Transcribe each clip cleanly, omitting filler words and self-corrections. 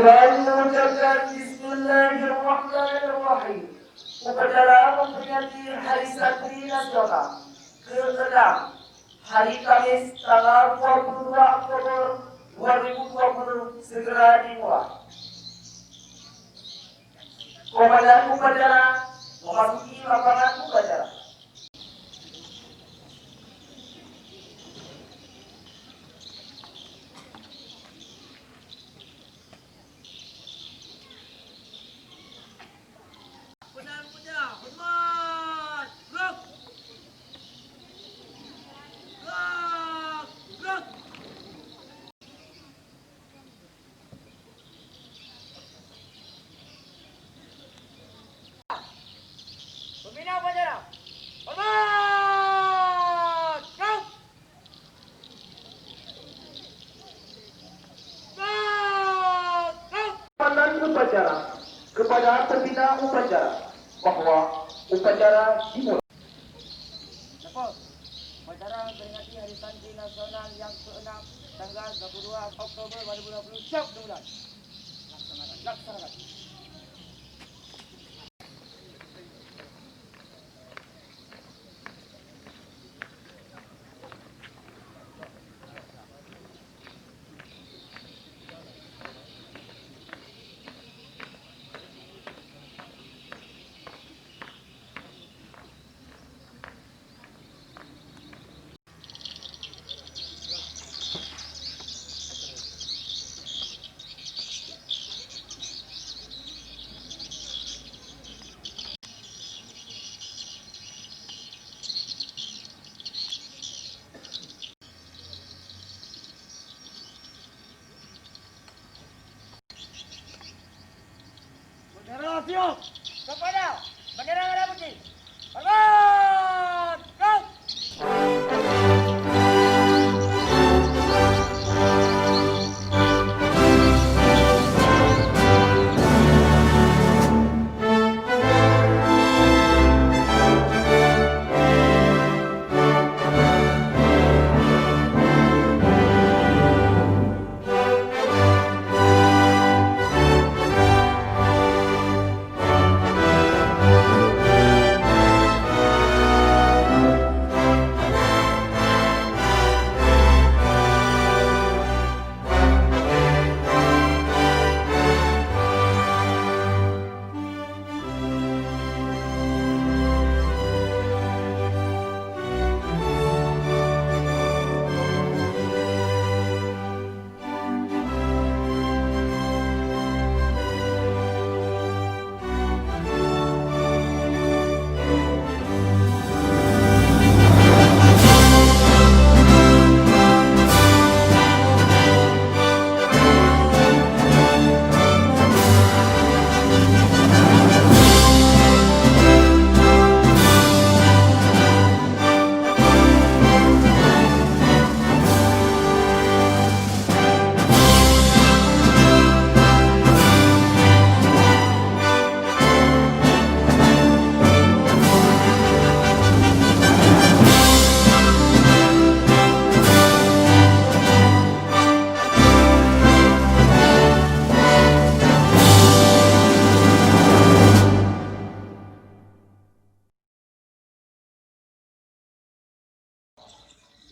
kembali mengucapkan Bismillahirrahmanirrahim. Upacara memperingati Hari Santri Nasional ke-6 hari Kamis tanggal 22 Oktober 2020 segera dimulai. Komandan upacara memasuki lapangan upacara. Pembina upacara, hormat, gerak, gerak. Komandan upacara kepada pembina upacara bahwa upacara dimulai. Lepos, upacara memperingati Hari Santri Nasional yang ke-6 tanggal 22 Oktober 2020 siap dimulai. Laksanakan. Bendera siap. Kepada bendera merah putih. Hormat, gerak.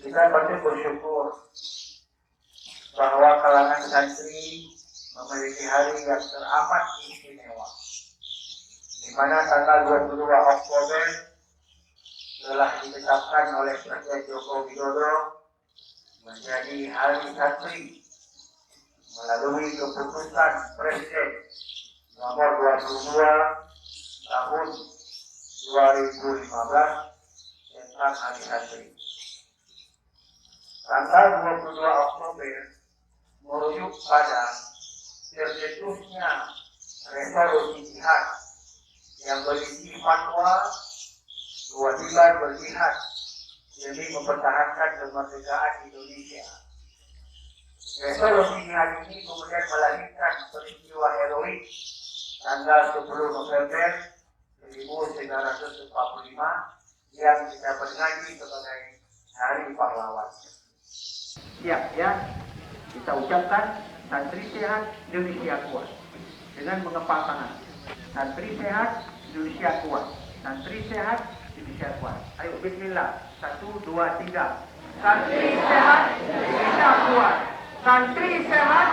Kita patut bersyukur bahwa kalangan santri memiliki hari yang teramat istimewa, di mana tanggal 22 Oktober telah ditetapkan oleh Presiden Joko Widodo menjadi Hari Santri melalui keputusan Presiden nomor 22 tahun 2015 tentang Hari Santri. Tanggal 22 Oktober merujuk pada tercetusnya resolusi jihad yang berisi fatwa kewajiban berjihad demi mempertahankan kemerdekaan Indonesia. Resolusi jihad ini kemudian melahirkan peristiwa heroik tanggal 10 November 1945 yang kita peringati sebagai Hari Pahlawan. Siap ya, kita ucapkan Santri sehat, Indonesia kuat. Dengan mengepal tangan. Santri sehat, Indonesia kuat. Santri sehat, Indonesia kuat. Ayo bismillah. 1, 2, 3. Santri sehat, Indonesia kuat. Santri sehat,